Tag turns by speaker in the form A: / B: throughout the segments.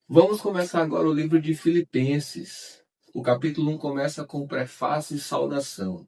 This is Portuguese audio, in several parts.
A: Vamos começar agora o livro de Filipenses. O capítulo 1 começa com prefácio e saudação.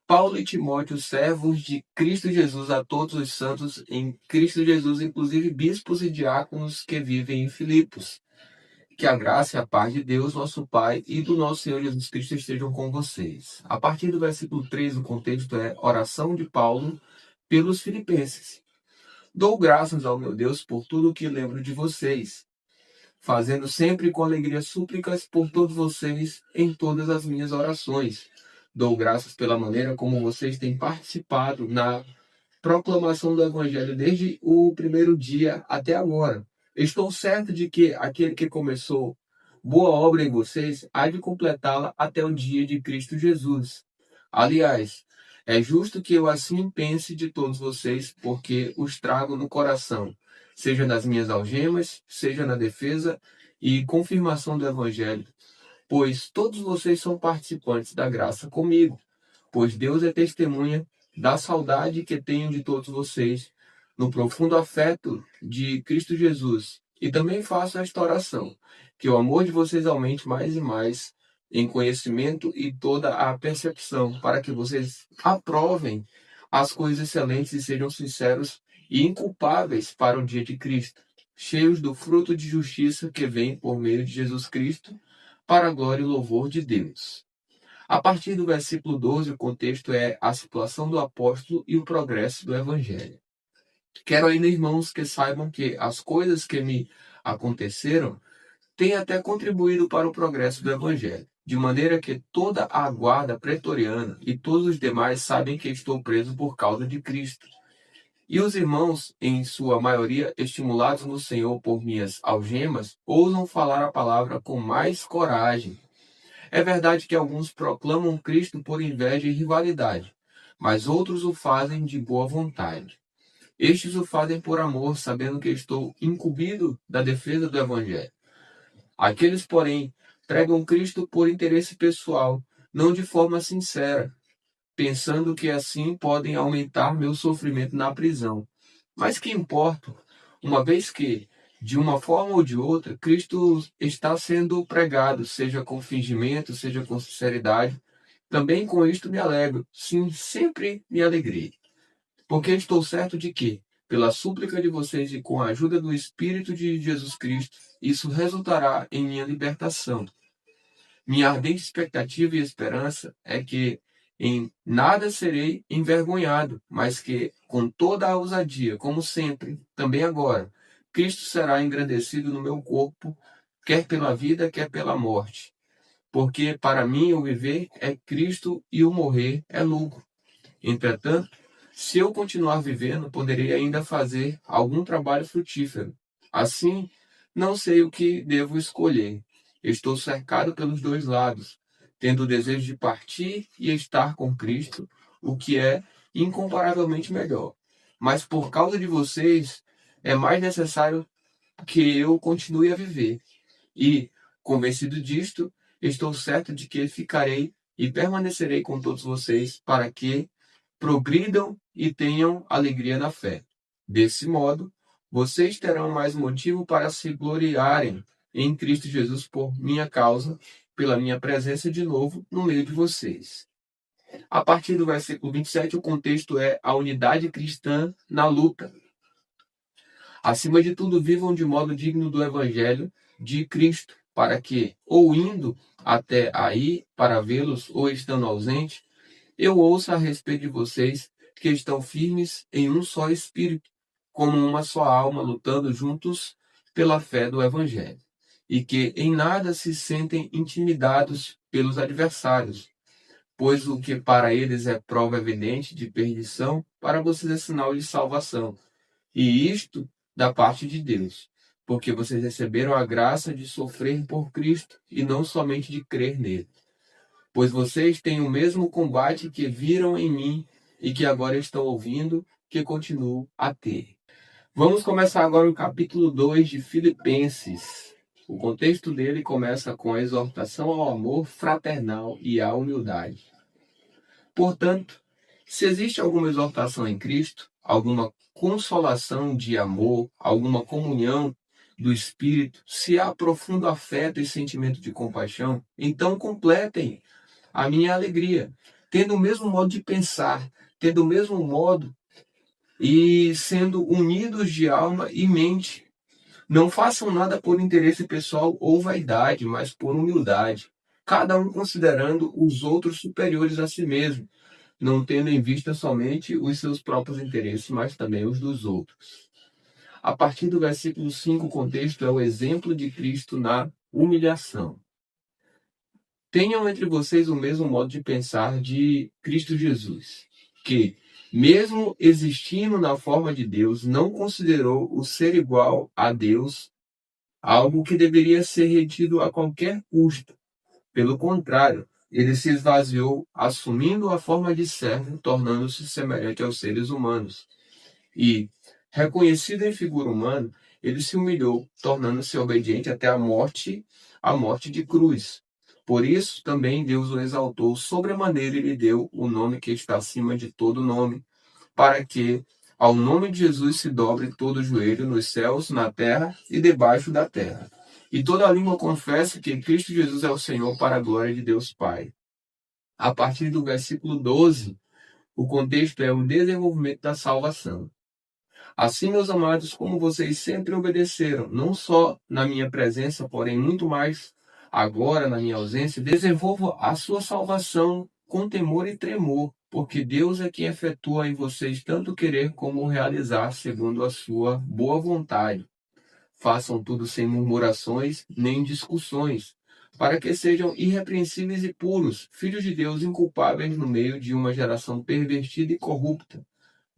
A: Paulo e Timóteo, servos de Cristo Jesus, a todos os santos em Cristo Jesus, inclusive bispos e diáconos que vivem em Filipos. Que a graça e a paz de Deus, nosso Pai, e do nosso Senhor Jesus Cristo estejam com vocês. A partir do versículo 3, o contexto é oração de Paulo pelos filipenses. Dou graças ao meu Deus por tudo o que lembro de vocês, fazendo sempre com alegria súplicas por todos vocês em todas as minhas orações. Dou graças pela maneira como vocês têm participado na proclamação do Evangelho desde o primeiro dia até agora. Estou certo de que aquele que começou boa obra em vocês há de completá-la até o dia de Cristo Jesus. Aliás, é justo que eu assim pense de todos vocês, porque os trago no coração, seja nas minhas algemas, seja na defesa e confirmação do Evangelho, pois todos vocês são participantes da graça comigo, pois Deus é testemunha da saudade que tenho de todos vocês, no profundo afeto de Cristo Jesus. E também faço esta oração, que o amor de vocês aumente mais e mais em conhecimento e toda a percepção, para que vocês aprovem as coisas excelentes e sejam sinceros e inculpáveis para o dia de Cristo, cheios do fruto de justiça que vem por meio de Jesus Cristo, para a glória e louvor de Deus. A partir do versículo 12, o contexto é a situação do apóstolo e o progresso do evangelho. Quero ainda, irmãos, que saibam que as coisas que me aconteceram têm até contribuído para o progresso do evangelho, de maneira que toda a guarda pretoriana e todos os demais sabem que estou preso por causa de Cristo. E os irmãos, em sua maioria estimulados no Senhor por minhas algemas, ousam falar a palavra com mais coragem. É verdade que alguns proclamam Cristo por inveja e rivalidade, mas outros o fazem de boa vontade. Estes o fazem por amor, sabendo que estou incumbido da defesa do Evangelho. Aqueles, porém, pregam Cristo por interesse pessoal, não de forma sincera, pensando que assim podem aumentar meu sofrimento na prisão. Mas que importa, uma vez que, de uma forma ou de outra, Cristo está sendo pregado, seja com fingimento, seja com sinceridade. Também com isto me alegro, sim, sempre me alegrei, porque estou certo de que, pela súplica de vocês e com a ajuda do Espírito de Jesus Cristo, isso resultará em minha libertação. Minha ardente expectativa e esperança é que em nada serei envergonhado, mas que, com toda a ousadia, como sempre, também agora, Cristo será engrandecido no meu corpo, quer pela vida, quer pela morte. Porque para mim o viver é Cristo e o morrer é lucro. Entretanto, se eu continuar vivendo, poderei ainda fazer algum trabalho frutífero. Assim, não sei o que devo escolher. Estou cercado pelos dois lados, tendo o desejo de partir e estar com Cristo, o que é incomparavelmente melhor. Mas por causa de vocês, é mais necessário que eu continue a viver. E, convencido disto, estou certo de que ficarei e permanecerei com todos vocês para que progridam e tenham alegria na fé. Desse modo, vocês terão mais motivo para se gloriarem em Cristo Jesus por minha causa, pela minha presença de novo no meio de vocês. A partir do versículo 27, o contexto é a unidade cristã na luta. Acima de tudo, vivam de modo digno do Evangelho de Cristo, para que, ou indo até aí para vê-los, ou estando ausente, eu ouço a respeito de vocês que estão firmes em um só espírito, como uma só alma, lutando juntos pela fé do Evangelho, e que em nada se sentem intimidados pelos adversários, pois o que para eles é prova evidente de perdição, para vocês é sinal de salvação. E isto da parte de Deus, porque vocês receberam a graça de sofrer por Cristo e não somente de crer nele. Pois vocês têm o mesmo combate que viram em mim e que agora estão ouvindo, que continuo a ter. Vamos começar agora o capítulo 2 de Filipenses. O contexto dele começa com a exortação ao amor fraternal e à humildade. Portanto, se existe alguma exortação em Cristo, alguma consolação de amor, alguma comunhão do Espírito, se há profundo afeto e sentimento de compaixão, então completem a minha alegria, tendo o mesmo modo de pensar, tendo o mesmo modo e sendo unidos de alma e mente. Não façam nada por interesse pessoal ou vaidade, mas por humildade, cada um considerando os outros superiores a si mesmo, não tendo em vista somente os seus próprios interesses, mas também os dos outros. A partir do versículo 5, o contexto é o exemplo de Cristo na humilhação. Tenham entre vocês o mesmo modo de pensar de Cristo Jesus, que, mesmo existindo na forma de Deus, não considerou o ser igual a Deus algo que deveria ser retido a qualquer custo. Pelo contrário, ele se esvaziou, assumindo a forma de servo, tornando-se semelhante aos seres humanos. E, reconhecido em figura humana, ele se humilhou, tornando-se obediente até a morte de cruz. Por isso, também Deus o exaltou sobremaneira e lhe deu o nome que está acima de todo nome, para que ao nome de Jesus se dobre todo o joelho nos céus, na terra e debaixo da terra. E toda língua confesse que Cristo Jesus é o Senhor, para a glória de Deus Pai. A partir do versículo 12, o contexto é o desenvolvimento da salvação. Assim, meus amados, como vocês sempre obedeceram, não só na minha presença, porém muito mais agora na minha ausência, desenvolvam a sua salvação com temor e tremor, porque Deus é quem efetua em vocês tanto querer como realizar segundo a sua boa vontade. Façam tudo sem murmurações nem discussões, para que sejam irrepreensíveis e puros, filhos de Deus inculpáveis no meio de uma geração pervertida e corrupta,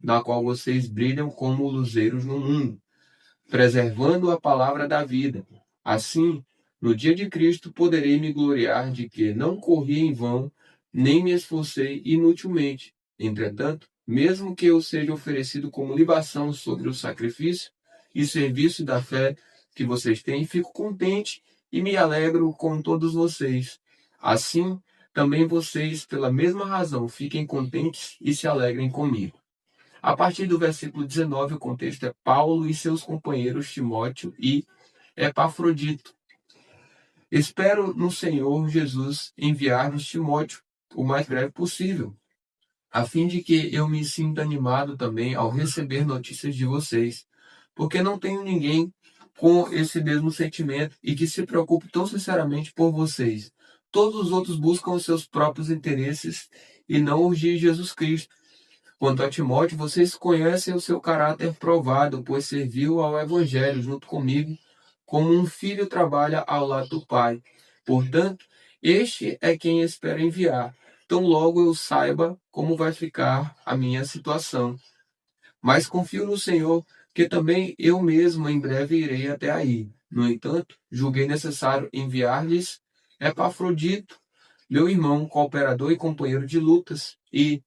A: na qual vocês brilham como luzeiros no mundo, preservando a palavra da vida. Assim, no dia de Cristo, poderei me gloriar de que não corri em vão, nem me esforcei inutilmente. Entretanto, mesmo que eu seja oferecido como libação sobre o sacrifício e serviço da fé que vocês têm, fico contente e me alegro com todos vocês. Assim, também vocês, pela mesma razão, fiquem contentes e se alegrem comigo. A partir do versículo 19, o contexto é Paulo e seus companheiros Timóteo e Epafrodito. Espero no Senhor Jesus enviar-vos Timóteo o mais breve possível, a fim de que eu me sinta animado também ao receber notícias de vocês, porque não tenho ninguém com esse mesmo sentimento e que se preocupe tão sinceramente por vocês. Todos os outros buscam os seus próprios interesses e não os de Jesus Cristo. Quanto a Timóteo, vocês conhecem o seu caráter provado, pois serviu ao Evangelho junto comigo, como um filho trabalha ao lado do pai. Portanto, este é quem espero enviar, tão logo eu saiba como vai ficar a minha situação. Mas confio no Senhor, que também eu mesmo em breve irei até aí. No entanto, julguei necessário enviar-lhes Epafrodito, meu irmão, cooperador e companheiro de lutas, e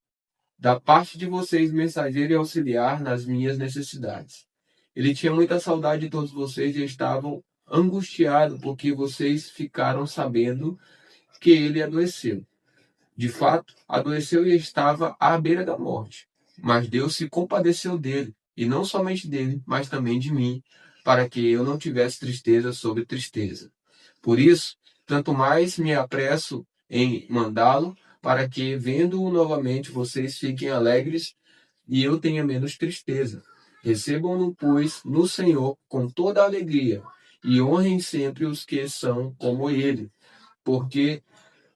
A: da parte de vocês, mensageiro e auxiliar nas minhas necessidades. Ele tinha muita saudade de todos vocês e estavam angustiados porque vocês ficaram sabendo que ele adoeceu. De fato, adoeceu e estava à beira da morte. Mas Deus se compadeceu dele, e não somente dele, mas também de mim, para que eu não tivesse tristeza sobre tristeza. Por isso, tanto mais me apresso em mandá-lo, para que, vendo-o novamente, vocês fiquem alegres e eu tenha menos tristeza. Recebam-no, pois, no Senhor com toda a alegria, e honrem sempre os que são como ele, porque,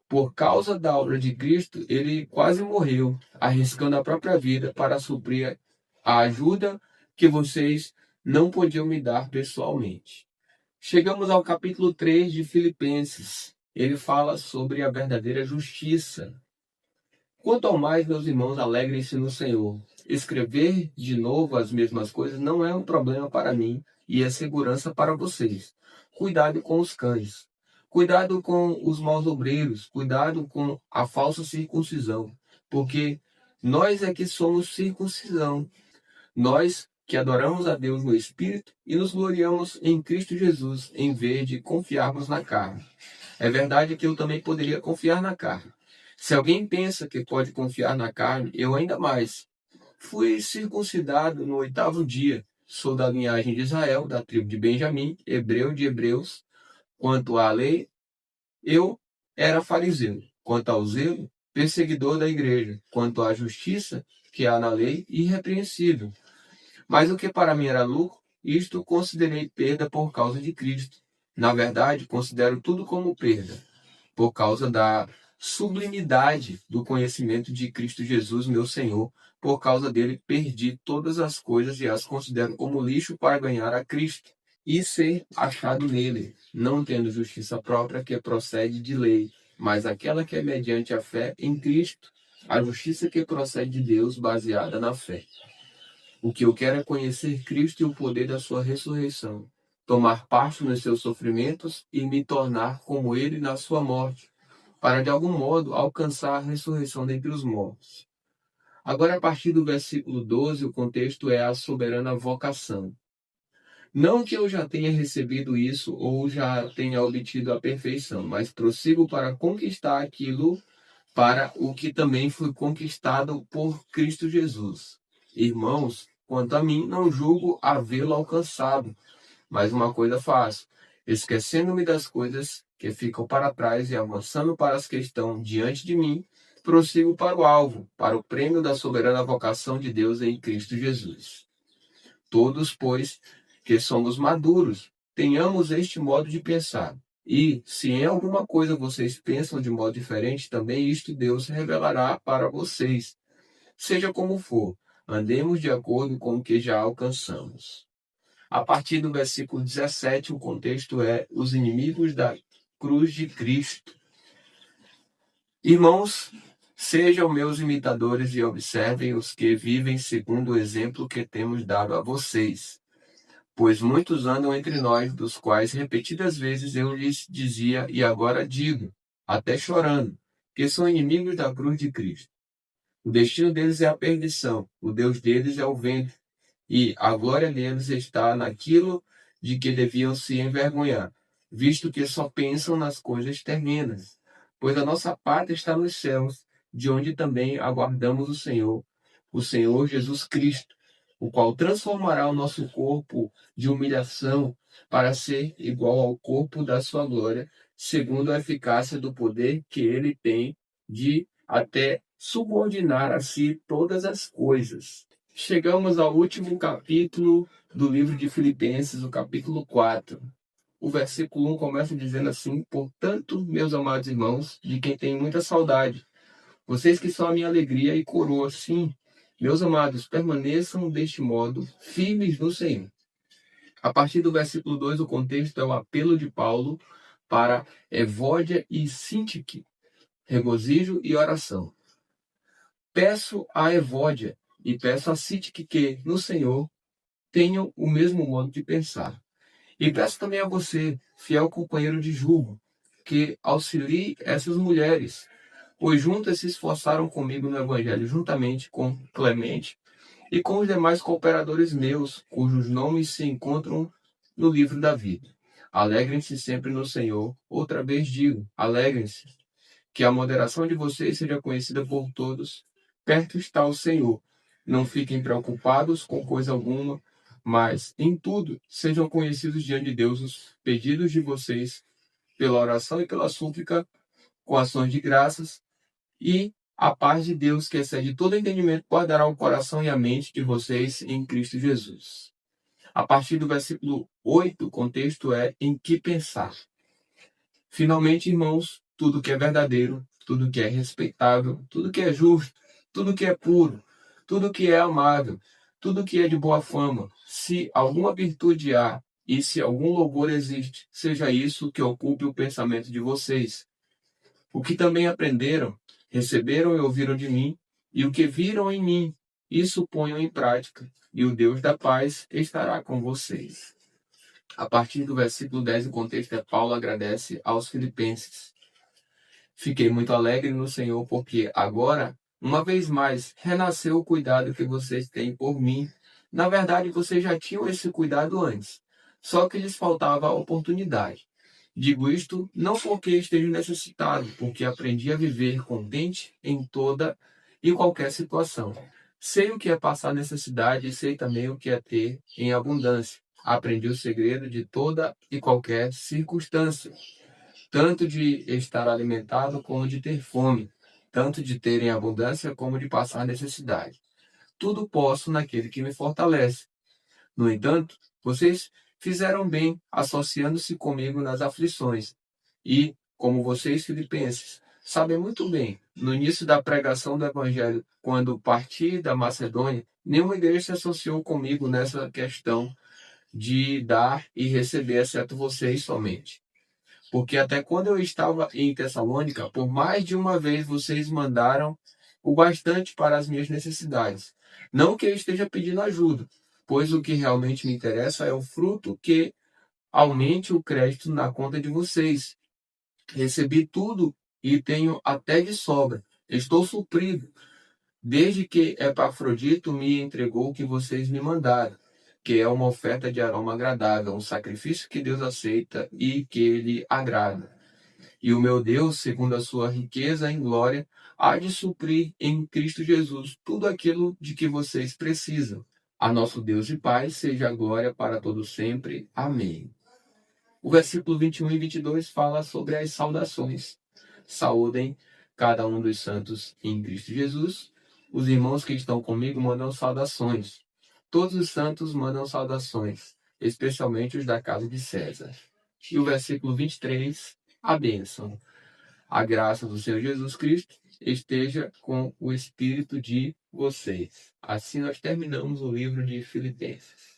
A: por causa da obra de Cristo, ele quase morreu, arriscando a própria vida para suprir a ajuda que vocês não podiam me dar pessoalmente. Chegamos ao capítulo 3 de Filipenses. Ele fala sobre a verdadeira justiça. Quanto ao mais, meus irmãos, alegrem-se no Senhor. Escrever de novo as mesmas coisas não é um problema para mim e é segurança para vocês. Cuidado com os cães. Cuidado com os maus obreiros. Cuidado com a falsa circuncisão. Porque nós é que somos circuncisão. Nós que adoramos a Deus no Espírito e nos gloriamos em Cristo Jesus, em vez de confiarmos na carne. É verdade que eu também poderia confiar na carne. Se alguém pensa que pode confiar na carne, eu ainda mais. Fui circuncidado no 8º dia, sou da linhagem de Israel, da tribo de Benjamim, hebreu de hebreus. Quanto à lei, eu era fariseu. Quanto ao zelo, perseguidor da igreja. Quanto à justiça que há na lei, irrepreensível. Mas o que para mim era lucro, isto considerei perda por causa de Cristo. Na verdade, considero tudo como perda, por causa da sublimidade do conhecimento de Cristo Jesus, meu Senhor. Por causa dele, perdi todas as coisas e as considero como lixo para ganhar a Cristo e ser achado nele, não tendo justiça própria que procede de lei, mas aquela que é mediante a fé em Cristo, a justiça que procede de Deus baseada na fé. O que eu quero é conhecer Cristo e o poder da sua ressurreição, tomar parte nos seus sofrimentos e me tornar como ele na sua morte, para de algum modo alcançar a ressurreição dentre os mortos. Agora, a partir do versículo 12, o contexto é a soberana vocação. Não que eu já tenha recebido isso ou já tenha obtido a perfeição, mas prossigo para conquistar aquilo para o que também foi conquistado por Cristo Jesus. Irmãos, quanto a mim, não julgo havê-lo alcançado, mas uma coisa faço, esquecendo-me das coisas que ficam para trás e avançando para as que estão diante de mim, prossigo para o alvo, para o prêmio da soberana vocação de Deus em Cristo Jesus. Todos, pois, que somos maduros, tenhamos este modo de pensar. E, se em alguma coisa vocês pensam de modo diferente, também isto Deus revelará para vocês. Seja como for, andemos de acordo com o que já alcançamos. A partir do versículo 17, o contexto é os inimigos da cruz de Cristo. Irmãos, sejam meus imitadores e observem os que vivem segundo o exemplo que temos dado a vocês. Pois muitos andam entre nós, dos quais repetidas vezes eu lhes dizia e agora digo, até chorando, que são inimigos da cruz de Cristo. O destino deles é a perdição, o Deus deles é o vento, e a glória deles está naquilo de que deviam se envergonhar, visto que só pensam nas coisas terrenas. Pois a nossa pátria está nos céus, de onde também aguardamos o Senhor Jesus Cristo, o qual transformará o nosso corpo de humilhação para ser igual ao corpo da sua glória, segundo a eficácia do poder que ele tem de até subordinar a si todas as coisas. Chegamos ao último capítulo do livro de Filipenses, o capítulo 4. O versículo 1 começa dizendo assim: portanto, meus amados irmãos, de quem tenho muita saudade, vocês que são a minha alegria e coroa, sim, meus amados, permaneçam deste modo, firmes no Senhor. A partir do versículo 2, o contexto é o apelo de Paulo para Evódia e Sintique, regozijo e oração. Peço a Evódia e peço a Sintique que, no Senhor, tenham o mesmo modo de pensar. E peço também a você, fiel companheiro de julgo, que auxilie essas mulheres, pois juntas se esforçaram comigo no Evangelho, juntamente com Clemente e com os demais cooperadores meus, cujos nomes se encontram no livro da vida. Alegrem-se sempre no Senhor. Outra vez digo, alegrem-se. Que a moderação de vocês seja conhecida por todos. Perto está o Senhor. Não fiquem preocupados com coisa alguma, mas, em tudo, sejam conhecidos diante de Deus os pedidos de vocês, pela oração e pela súplica, com ações de graças, e a paz de Deus, que excede todo entendimento, guardará o coração e a mente de vocês em Cristo Jesus. A partir do versículo 8, o contexto é em que pensar. Finalmente, irmãos, tudo que é verdadeiro, tudo que é respeitável, tudo que é justo, tudo que é puro, tudo que é amável, tudo que é de boa fama, se alguma virtude há e se algum louvor existe, seja isso que ocupe o pensamento de vocês. O que também aprenderam, receberam e ouviram de mim, e o que viram em mim, isso ponham em prática, e o Deus da paz estará com vocês. A partir do versículo 10, o contexto é Paulo agradece aos filipenses. Fiquei muito alegre no Senhor, porque agora, uma vez mais, renasceu o cuidado que vocês têm por mim. Na verdade, vocês já tinham esse cuidado antes, só que lhes faltava a oportunidade. Digo isto não porque esteja necessitado, porque aprendi a viver contente em toda e qualquer situação. Sei o que é passar necessidade e sei também o que é ter em abundância. Aprendi o segredo de toda e qualquer circunstância, tanto de estar alimentado como de ter fome, tanto de ter em abundância como de passar necessidade. Tudo posso naquele que me fortalece. No entanto, vocês fizeram bem associando-se comigo nas aflições. E, como vocês, filipenses, sabem muito bem, no início da pregação do Evangelho, quando parti da Macedônia, nenhuma igreja se associou comigo nessa questão de dar e receber, exceto vocês somente. Porque até quando eu estava em Tessalônica, por mais de uma vez vocês mandaram o bastante para as minhas necessidades. Não que eu esteja pedindo ajuda, pois o que realmente me interessa é o fruto que aumente o crédito na conta de vocês. Recebi tudo e tenho até de sobra. Estou suprido, desde que Epafrodito me entregou o que vocês me mandaram, que é uma oferta de aroma agradável, um sacrifício que Deus aceita e que ele agrada. E o meu Deus, segundo a sua riqueza em glória, há de suprir em Cristo Jesus tudo aquilo de que vocês precisam. A nosso Deus e Pai seja a glória para todo sempre. Amém. O versículo 21 e 22 fala sobre as saudações. Saúdem cada um dos santos em Cristo Jesus. Os irmãos que estão comigo mandam saudações. Todos os santos mandam saudações, especialmente os da casa de César. E o versículo 23, a bênção. A graça do Senhor Jesus Cristo esteja com o espírito de vocês. Assim nós terminamos o livro de Filipenses.